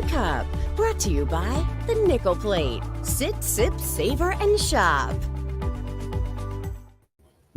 Cup, brought to you by the Nickel Plate. Sit, sip, savor, and shop.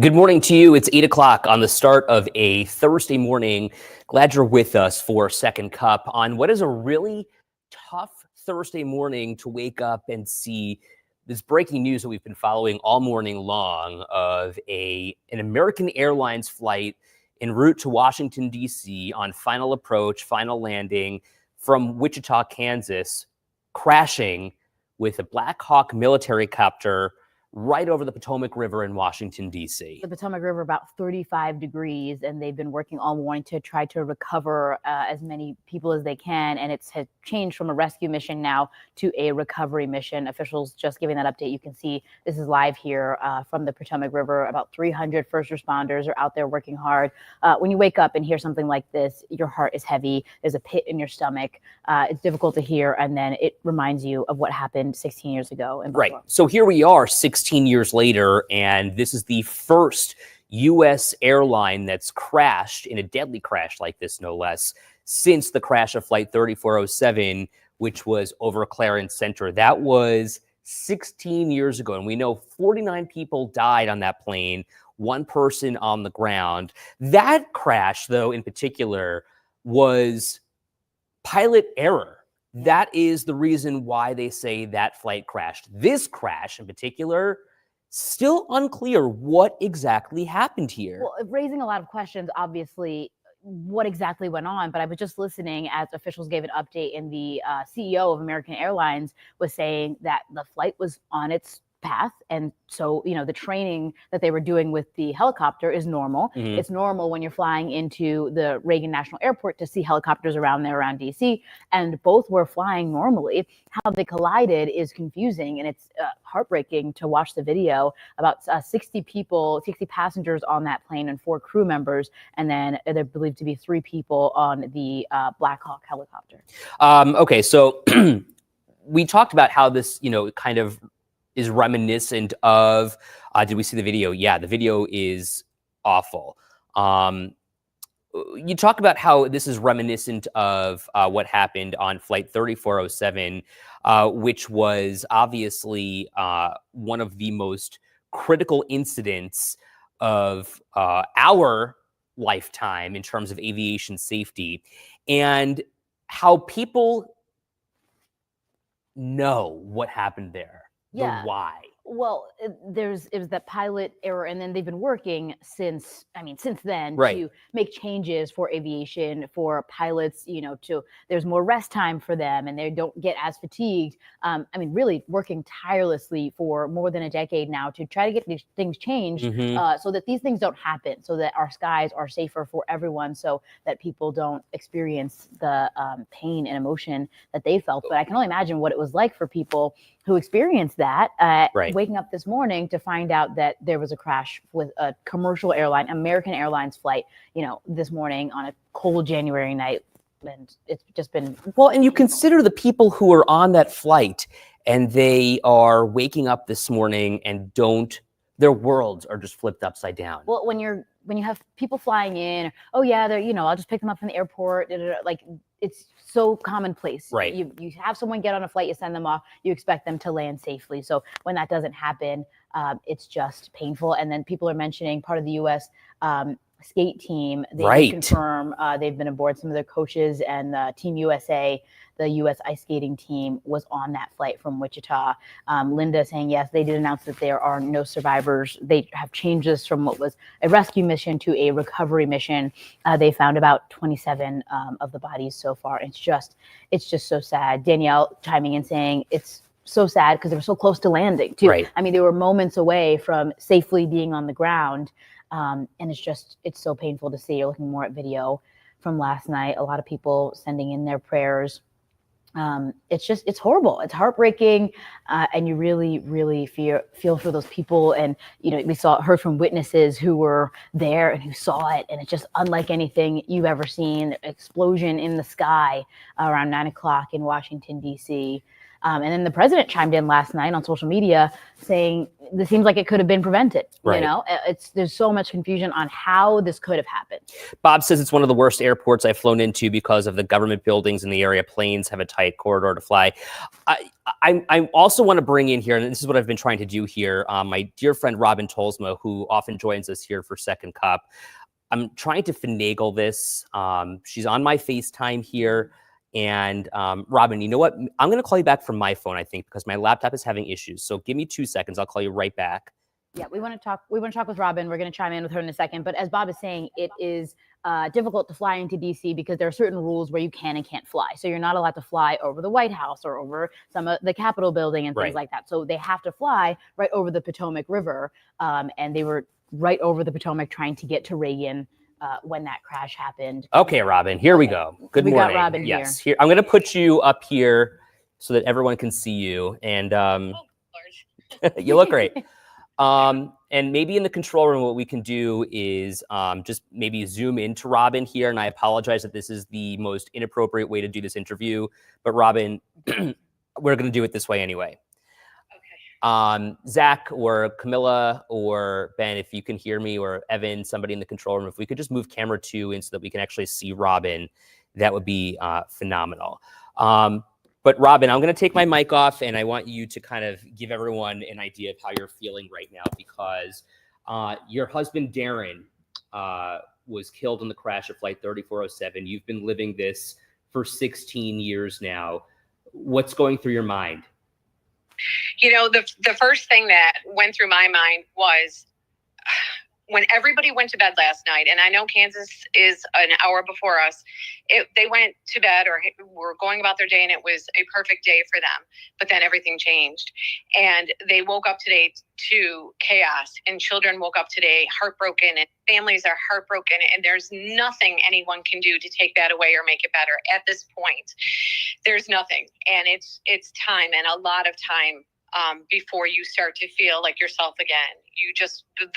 Good morning to you. It's 8 o'clock on the start of a Thursday morning. Glad you're with us for Second Cup on what is a really tough Thursday morning to wake up and see this breaking news that we've been following all morning long of an American Airlines flight en route to Washington, D.C. on final approach, final landing from Wichita, Kansas, crashing with a Black Hawk military copter right over the Potomac River in Washington, D.C. The Potomac River about 35 degrees, and they've been working all morning to try to recover as many people as they can. And it's had changed from a rescue mission now to a recovery mission. Officials just giving that update. You can see this is live here from the Potomac River. About 300 first responders are out there working hard. When you wake up and hear something like this, your heart is heavy. There's a pit in your stomach. It's difficult to hear, and then it reminds you of what happened 16 years ago in Buffalo. Right. So here we are 16 years later, and this is the first U.S. airline that's crashed in a deadly crash like this, no less, since the crash of Flight 3407, which was over Clarence Center. That was 16 years ago, and we know 49 people died on that plane, one person on the ground. That crash, though, in particular, was pilot error. That is the reason why they say that flight crashed. This crash in particular, still unclear what exactly happened here. Well, raising a lot of questions, obviously, what exactly went on. But I was just listening as officials gave an update, and the CEO of American Airlines was saying that the flight was on its path. And so, you know, the training that they were doing with the helicopter is normal. Mm-hmm. It's normal when you're flying into the Reagan National Airport to see helicopters around there, around DC, and both were flying normally. How they collided is confusing, and it's heartbreaking to watch the video. About 60 passengers on that plane and 4 crew members, and then they're believed to be 3 people on the Black Hawk helicopter. Okay, so we talked about how this, kind of is reminiscent of, did we see the video? Yeah, the video is awful. You talk about how this is reminiscent of what happened on Flight 3407, which was obviously one of the most critical incidents of our lifetime in terms of aviation safety, and how people know what happened there. Yeah. The why. Well, it was that pilot error, and then they've been working since then Right. to make changes for aviation, for pilots, there's more rest time for them and they don't get as fatigued. Really working tirelessly for more than a decade now to try to get these things changed, so that these things don't happen, so that our skies are safer for everyone, so that people don't experience the pain and emotion that they felt. But I can only imagine what it was like for people who experienced that, Right. waking up this morning to find out that there was a crash with a commercial airline, American Airlines flight, this morning on a cold January night. And it's just been... Well, and you consider the people who are on that flight and they are waking up this morning and their worlds are just flipped upside down. Well, when you have people flying in, oh yeah, I'll just pick them up from the airport, like it's so commonplace. Right. You have someone get on a flight, you send them off, you expect them to land safely. So when that doesn't happen, it's just painful. And then people are mentioning part of the U.S. Skate team. They Right. confirm they've been aboard. Some of their coaches and Team USA, the U.S. ice skating team, was on that flight from Wichita. Linda saying, yes, they did announce that there are no survivors. They have changed this from what was a rescue mission to a recovery mission. They found about 27 of the bodies so far. It's just so sad. Danielle chiming in saying it's so sad because they were so close to landing too. Right. They were moments away from safely being on the ground. And it's so painful to see. You're looking more at video from last night. A lot of people sending in their prayers. It's horrible. It's heartbreaking. And you really, really feel for those people. And, we heard from witnesses who were there and who saw it. And it's just unlike anything you've ever seen. Explosion in the sky around 9 o'clock in Washington, D.C. And then the president chimed in last night on social media saying this seems like it could have been prevented. Right. You know, there's so much confusion on how this could have happened. Bob says it's one of the worst airports I've flown into because of the government buildings in the area. Planes have a tight corridor to fly. I also want to bring in here, and this is what I've been trying to do here, my dear friend Robin Tolsma, who often joins us here for Second Cup. I'm trying to finagle this. She's on my FaceTime here. And Robin, you know what? I'm going to call you back from my phone, I think, because my laptop is having issues. So give me 2 seconds. I'll call you right back. Yeah, we want to talk. We want to talk with Robin. We're going to chime in with her in a second. But as Bob is saying, it is difficult to fly into DC because there are certain rules where you can and can't fly. So you're not allowed to fly over the White House or over some of the Capitol building and things like that. So they have to fly right over the Potomac River. And they were right over the Potomac trying to get to Reagan when that crash happened. Okay, Robin, here we go. Good morning. We got Robin yes, here. I'm going to put you up here so that everyone can see you. And you look great. And maybe in the control room, what we can do is just maybe zoom into Robin here. And I apologize that this is the most inappropriate way to do this interview. But Robin, we're going to do it this way anyway. Zach or Camilla or Ben, if you can hear me, or Evan, somebody in the control room, if we could just move camera 2 in so that we can actually see Robin, that would be phenomenal. But Robin, I'm going to take my mic off, and I want you to kind of give everyone an idea of how you're feeling right now, because your husband, Darren, was killed in the crash of Flight 3407. You've been living this for 16 years now. What's going through your mind? You know, the first thing that went through my mind was when everybody went to bed last night, and I know Kansas is an hour before us, they went to bed or were going about their day, and it was a perfect day for them. But then everything changed, and they woke up today to chaos, and children woke up today heartbroken, and families are heartbroken, and there's nothing anyone can do to take that away or make it better. At this point, there's nothing, and it's time, and a lot of time before you start to feel like yourself again.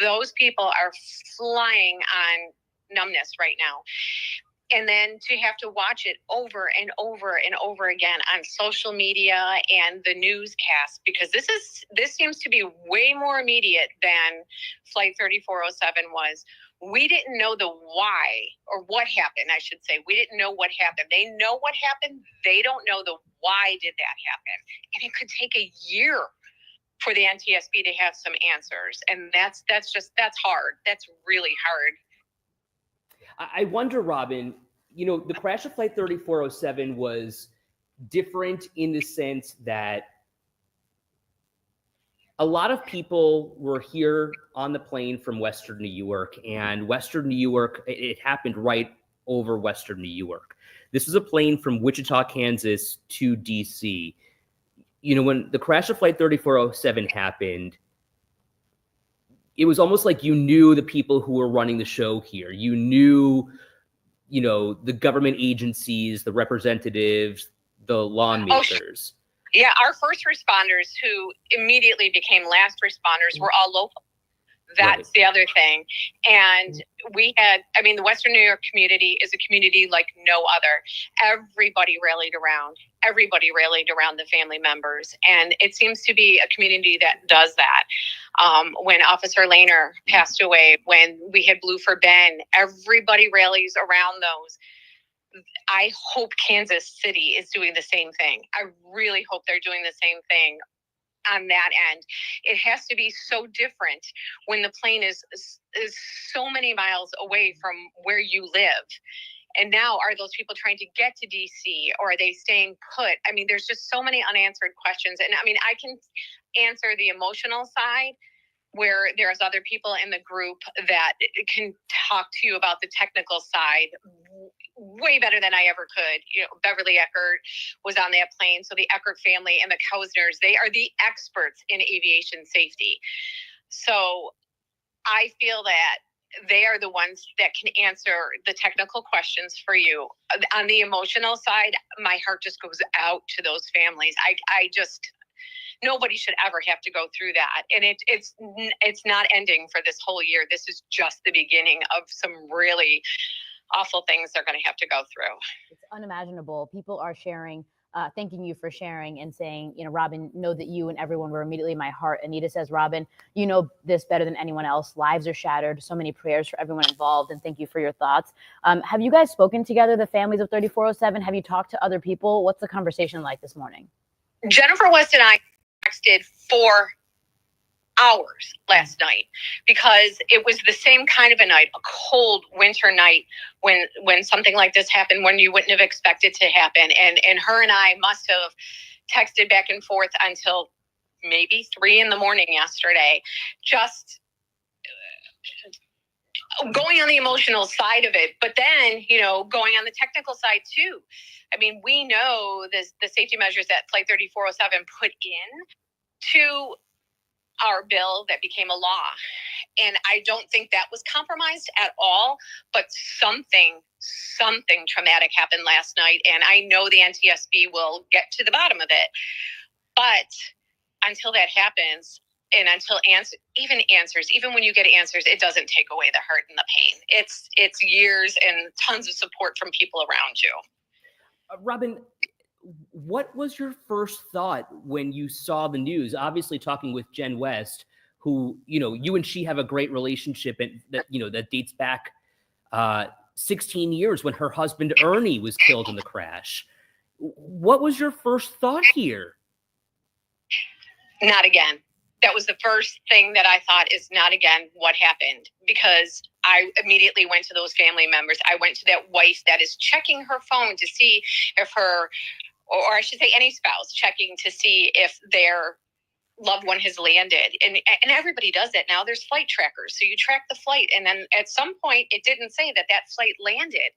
Those people are flying on numbness right now. And then to have to watch it over and over and over again on social media and the newscast, because this seems to be way more immediate than Flight 3407 was. We didn't know the why, or what happened, I should say. We didn't know what happened. They know what happened. They don't know the why did that happen. And it could take a year for the NTSB to have some answers. And that's hard. That's really hard. I wonder, Robin, you know, the crash of Flight 3407 was different in the sense that a lot of people were here on the plane from Western New York, and Western New York, it happened right over Western New York. This was a plane from Wichita, Kansas to DC. You know, when the crash of Flight 3407 happened, it was almost like you knew the people who were running the show here. You knew, you know, the government agencies, the representatives, the lawmakers. Yeah, our first responders who immediately became last responders were all local. That's the other thing. And the Western New York community is a community like no other. Everybody rallied around the family members. And it seems to be a community that does that. When Officer Lehner passed away, when we had Blue for Ben, everybody rallies around those. I hope Kansas City is doing the same thing. I really hope they're doing the same thing on that end. It has to be so different when the plane is so many miles away from where you live. And now, are those people trying to get to DC, or are they staying put? I mean, there's just so many unanswered questions. And I mean, I can answer the emotional side, where there's other people in the group that can talk to you about the technical side way better than I ever could. You know, Beverly Eckert was on that plane. So the Eckert family and the Kausners, they are the experts in aviation safety. So I feel that they are the ones that can answer the technical questions for you. On the emotional side, my heart just goes out to those families. Nobody should ever have to go through that. And it's not ending for this whole year. This is just the beginning of some really awful things they're going to have to go through. It's unimaginable. People are sharing thanking you for sharing and saying, Robin, know that you and everyone were immediately in my heart. Anita says, Robin, you know this better than anyone else. Lives are shattered. So many prayers for everyone involved. And thank you for your thoughts. Have you guys spoken together, the families of 3407? Have you talked to other people? What's the conversation like this morning? Jennifer West and I texted for hours last night because it was the same kind of a night, a cold winter night when something like this happened, when you wouldn't have expected to happen. And her and I must have texted back and forth until maybe 3 a.m. yesterday, just going on the emotional side of it, but then, going on the technical side too. I mean, we know the safety measures that Flight 3407 put in to our bill that became a law. And I don't think that was compromised at all, but something traumatic happened last night. And I know the NTSB will get to the bottom of it. But until that happens, and until even when you get answers, it doesn't take away the hurt and the pain. It's years and tons of support from people around you. Robin, what was your first thought when you saw the news? Obviously, talking with Jen West, who, you and she have a great relationship, and that dates back 16 years when her husband Ernie was killed in the crash. What was your first thought here? Not again. That was the first thing that I thought, is not again what happened, because I immediately went to those family members. I went to that wife that is checking her phone to see if her, or I should say any spouse, checking to see if their loved one has landed. And everybody does that now. There's flight trackers. So you track the flight. And then at some point, it didn't say that flight landed.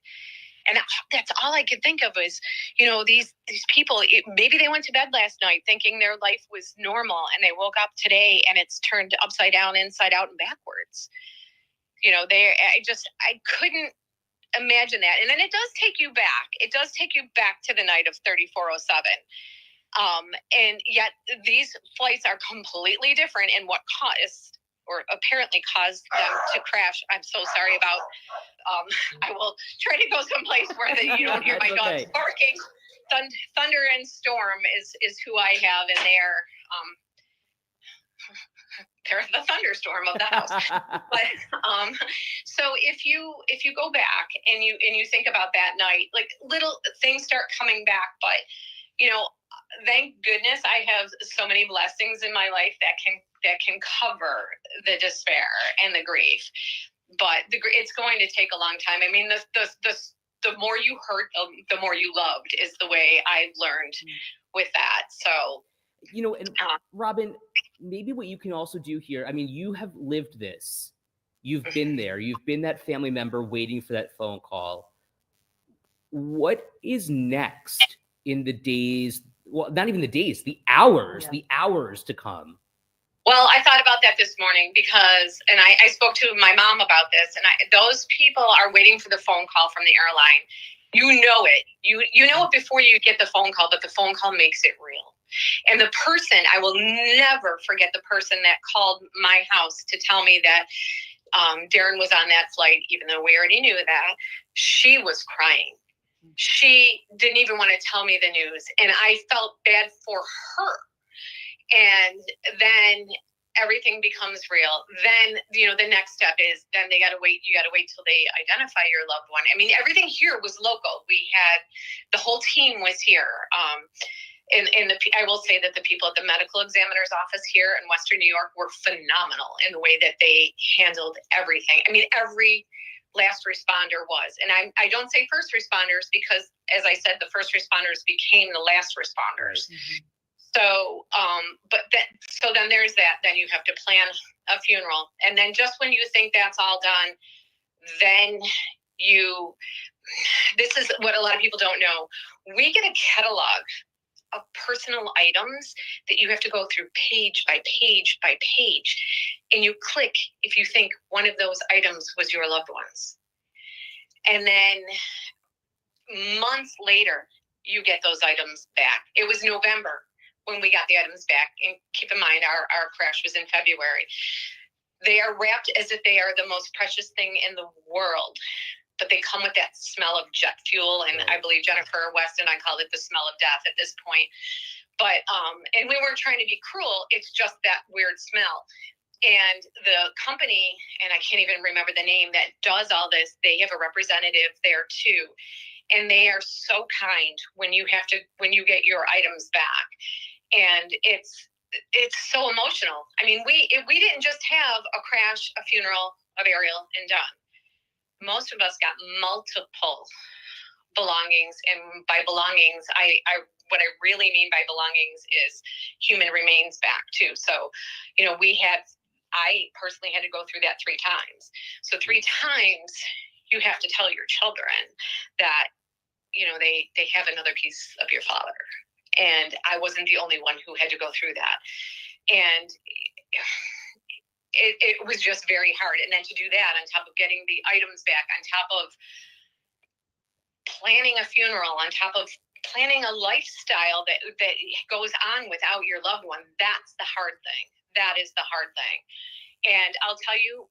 And that's all I could think of is, these people, maybe they went to bed last night thinking their life was normal, and they woke up today and it's turned upside down, inside out, and backwards. I couldn't imagine that. And then it does take you back. It does take you back to the night of 3407. And yet these flights are completely different in what caused, or apparently caused them to crash. I'm so sorry about, I will try to go someplace where you don't hear my dogs barking. Thunder and Storm is who I have, and they're the thunderstorm of the house. But so if you go back and you think about that night, like, little things start coming back, but thank goodness I have so many blessings in my life that can cover the despair and the grief. But it's going to take a long time. I mean, the more you hurt, the more you loved, is the way I've learned with that. So, and Robin, maybe what you can also do here, I mean, you have lived this. You've been there. You've been that family member waiting for that phone call. What is next in the days, well, not even the days, the hours to come? Well, I thought about that this morning because, and I spoke to my mom about this, and those people are waiting for the phone call from the airline. You know it. You know it before you get the phone call, but the phone call makes it real. And the person, I will never forget the person that called my house to tell me that Darren was on that flight, even though we already knew that. She was crying. She didn't even want to tell me the news, and I felt bad for her. And then everything becomes real. Then, the next step is, then they got to wait. You got to wait till they identify your loved one. I mean, everything here was local. We had, the whole team was here. I will say that the people at the medical examiner's office here in Western New York were phenomenal in the way that they handled everything. I mean, every last responder was. And I don't say first responders because, as I said, the first responders became the last responders. Mm-hmm. So, so then there's that. Then you have to plan a funeral. And then just when you think that's all done, then this is what a lot of people don't know. We get a catalog of personal items that you have to go through page by page by page. And you click if you think one of those items was your loved one's. And then months later, you get those items back. It was November when we got the items back. And keep in mind, our crash was in February. They are wrapped as if they are the most precious thing in the world. but they come with that smell of jet fuel. And I believe Jennifer West and I called it the smell of death at this point. But, and we weren't trying to be cruel. It's just that weird smell. And the company, and I can't even remember the name that does all this, they have a representative there too. And they are so kind when you get your items back. And it's so emotional. I mean, we didn't just have a crash, a funeral of Ariel and Don. Most of us got multiple belongings. And by belongings, what I really mean by belongings is human remains back too. So, I personally had to go through that 3 times. So 3 times you have to tell your children that, they have another piece of your father. And I wasn't the only one who had to go through that. And it was just very hard. And then to do that on top of getting the items back, on top of planning a funeral, on top of planning a lifestyle that goes on without your loved one, that's the hard thing. That is the hard thing. And I'll tell you,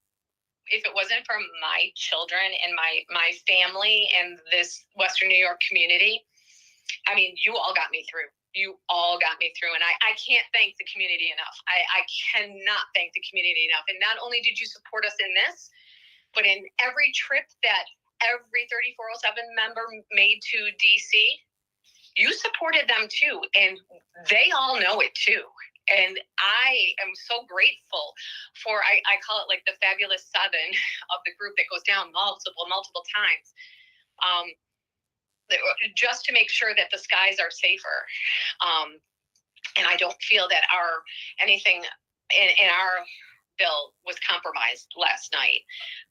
if it wasn't for my children and my family and this Western New York community, I mean, you all got me through. You all got me through. And I can't thank the community enough. I cannot thank the community enough. And not only did you support us in this, but in every trip that every 3407 member made to DC, you supported them too. And they all know it too. And I am so grateful for, I call it like the fabulous 7 of the group that goes down multiple times. Just to make sure that the skies are safer. And I don't feel that anything in our bill was compromised last night.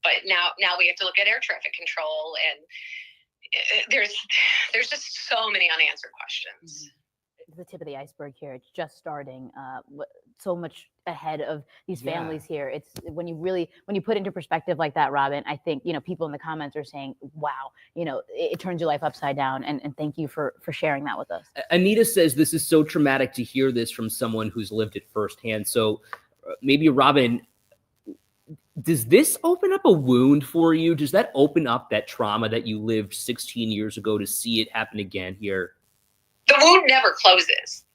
But now we have to look at air traffic control, and there's just so many unanswered questions. The tip of the iceberg here. It's just starting. So much ahead of these families here. It's when you put into perspective like that, Robin, I think, people in the comments are saying, wow, it turns your life upside down. And thank you for sharing that with us. Anita says this is so traumatic to hear this from someone who's lived it firsthand. So maybe Robin, does this open up a wound for you? Does that open up that trauma that you lived 16 years ago to see it happen again here? The wound never closes.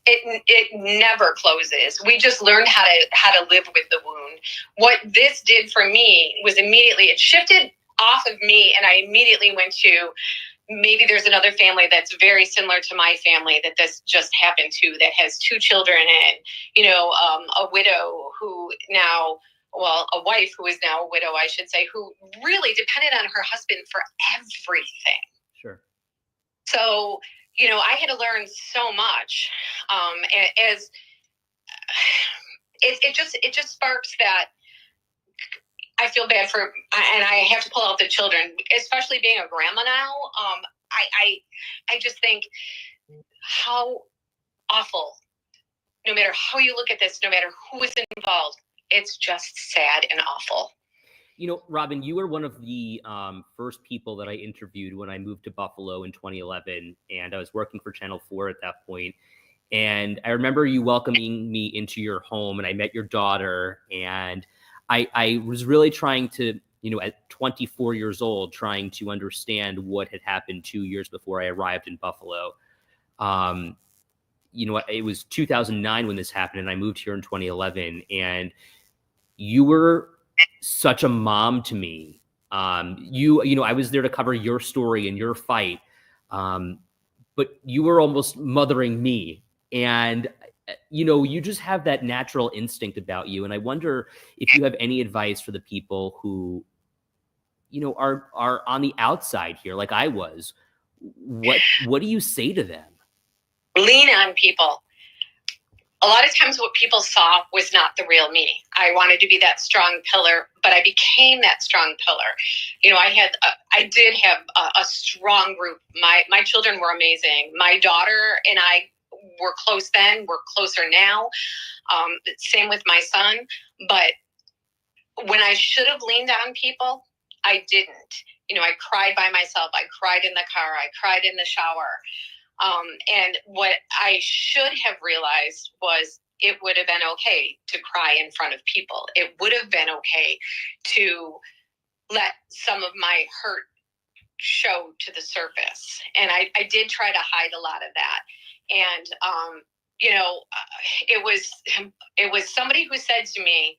It never closes. We just learned how to live with the wound. What this did for me was immediately, it shifted off of me, and I immediately went to, maybe there's another family that's very similar to my family that this just happened to, that has 2 children and, a widow who now, a wife who is now a widow, I should say, who really depended on her husband for everything. Sure. So, I had to learn so much. As it just sparks that. I feel bad for, and I have to pull out the children, especially being a grandma now. I just think how awful. No matter how you look at this, no matter who is involved, it's just sad and awful. Robin, you were one of the first people that I interviewed when I moved to Buffalo in 2011, and I was working for Channel 4 at that point. And I remember you welcoming me into your home, and I met your daughter, and I was really trying to, at 24 years old, trying to understand what had happened 2 years before I arrived in Buffalo. It was 2009 when this happened, and I moved here in 2011, and you were such a mom to me. I was there to cover your story and your fight, but you were almost mothering me. And, you just have that natural instinct about you. And I wonder if you have any advice for the people who, are on the outside here, like I was. What do you say to them? Lean on people. A lot of times what people saw was not the real me. I wanted to be that strong pillar, but I became that strong pillar. I did have a strong group. My children were amazing. My daughter and I were close then. We're closer now. Same with my son. But when I should have leaned on people, I didn't. I cried by myself. I cried in the car. I cried in the shower. And what I should have realized was it would have been okay to cry in front of people. It would have been okay to let some of my hurt show to the surface. And I did try to hide a lot of that. And, it was somebody who said to me,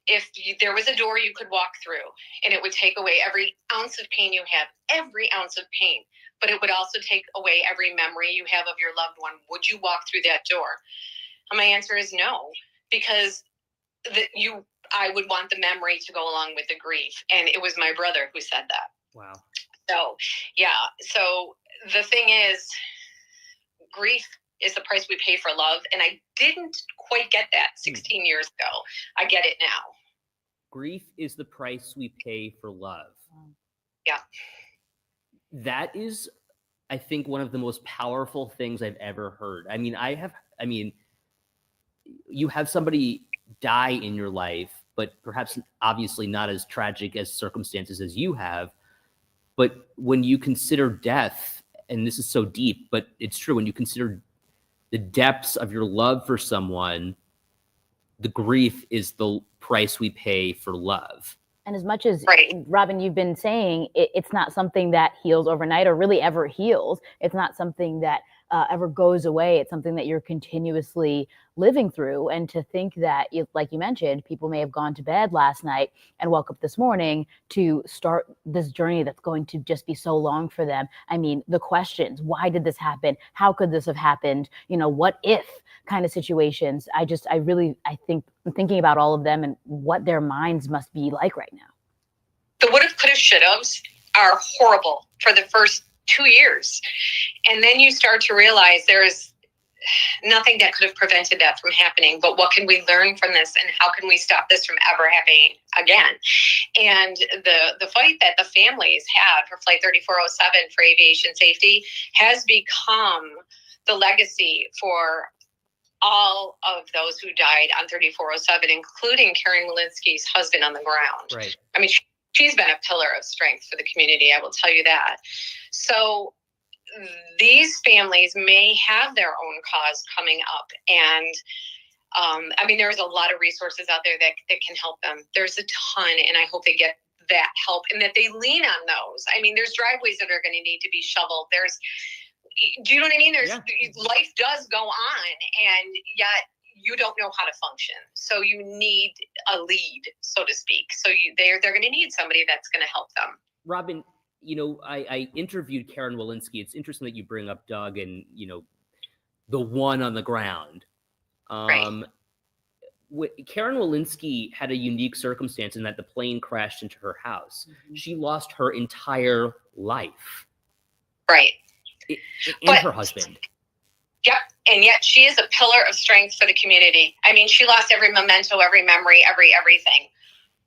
if there was a door you could walk through and it would take away every ounce of pain you have, every ounce of pain, but it would also take away every memory you have of your loved one, would you walk through that door? And my answer is no, because I would want the memory to go along with the grief. And it was my brother who said that. Wow. So, yeah. So the thing is, grief is the price we pay for love. And I didn't quite get that 16 years ago. I get it now. Grief is the price we pay for love. Yeah. That is, I think, one of the most powerful things I've ever heard. I mean, you have somebody die in your life, but perhaps obviously not as tragic as circumstances as you have. But when you consider death, and this is so deep, but it's true, when you consider the depths of your love for someone, the grief is the price we pay for love. And as much as, right. Robin, you've been saying, it's not something that heals overnight or really ever heals. It's not something that ever goes away. It's something that you're continuously living through. And to think that, like you mentioned, people may have gone to bed last night and woke up this morning to start this journey that's going to just be so long for them. I mean, the questions, why did this happen? How could this have happened? What if kind of situations? I think I'm thinking about all of them and what their minds must be like right now. The would have, could have, should haves are horrible for the first 2 years. And then you start to realize there's nothing that could have prevented that from happening. But what can we learn from this, and how can we stop this from ever happening again? And the fight that the families have for Flight 3407 for aviation safety has become the legacy for all of those who died on 3407, including Karen Walensky's husband on the ground. Right. I mean, she's been a pillar of strength for the community, I will tell you that. So these families may have their own cause coming up. And there's a lot of resources out there that can help them. There's a ton, and I hope they get that help and that they lean on those. I mean, there's driveways that are going to need to be shoveled. Do you know what I mean? Life does go on, and yet you don't know how to function. So you need a lead, so to speak. So they're going to need somebody that's going to help them. Robin, I interviewed Karen Walensky. It's interesting that you bring up Doug and, the one on the ground. Right. Karen Walensky had a unique circumstance in that the plane crashed into her house. Mm-hmm. She lost her entire life. Right. And her husband. Yep. And yet she is a pillar of strength for the community. I mean, she lost every memento, every memory, everything.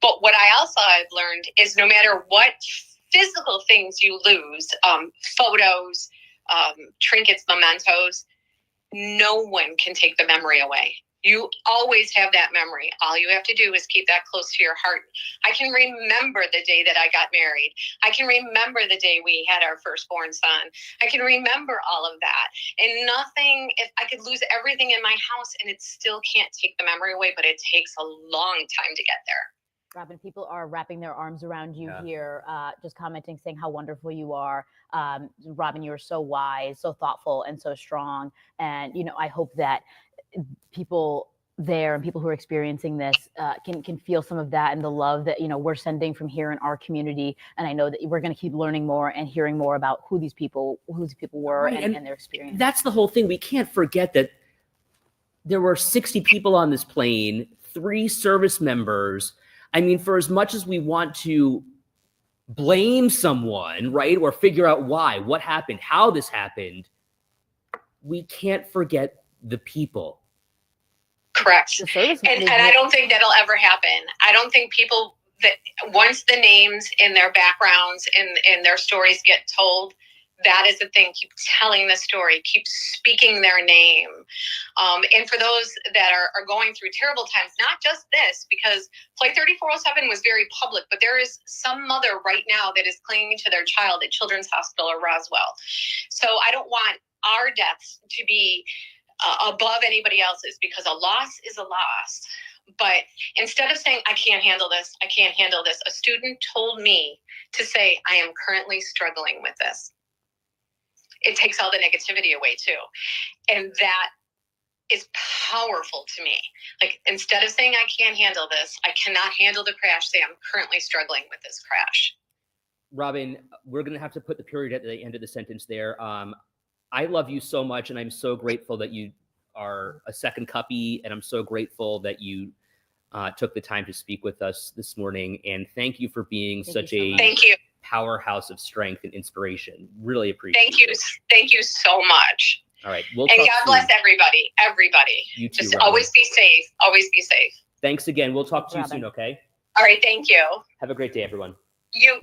But what I also have learned is no matter what physical things you lose, photos, trinkets, mementos, no one can take the memory away. You always have that memory. All you have to do is keep that close to your heart. I can remember the day that I got married. I can remember the day we had our firstborn son. I can remember all of that. And nothing, if I could lose everything in my house and it still can't take the memory away, but it takes a long time to get there. Robin, people are wrapping their arms around you here, just commenting, saying how wonderful you are. Robin, you are so wise, so thoughtful, and so strong. And, I hope that people there and people who are experiencing this can feel some of that and the love that, we're sending from here in our community. And I know that we're going to keep learning more and hearing more about who these people were, right, and their experience. That's the whole thing. We can't forget that there were 60 people on this plane, 3 service members. I mean, for as much as we want to blame someone, right, or figure out why, what happened, how this happened, we can't forget the people. Correct. And I don't think that'll ever happen. I don't think people that once the names and their backgrounds and their stories get told, that is the thing. Keep telling the story. Keep speaking their name. And for those that are going through terrible times, not just this, because Flight 3407 was very public, but there is some mother right now that is clinging to their child at Children's Hospital or Roswell. So I don't want our deaths to be above anybody else's, because a loss is a loss. But instead of saying, I can't handle this, a student told me to say, I am currently struggling with this. It takes all the negativity away too. And that is powerful to me. Like, instead of saying, I can't handle this, I cannot handle the crash, say, I'm currently struggling with this crash. Robin, we're going to have to put the period at the end of the sentence there. I love you so much, and I'm so grateful that you are a second cuppy, and I'm so grateful that you took the time to speak with us this morning. And thank you for being such a powerhouse of strength and inspiration. Really appreciate it. Thank you so much. All right. And God bless everybody. You too, just Robin. Always be safe. Always be safe. Thanks again. We'll talk to you soon, okay? All right. Thank you. Have a great day, everyone. You.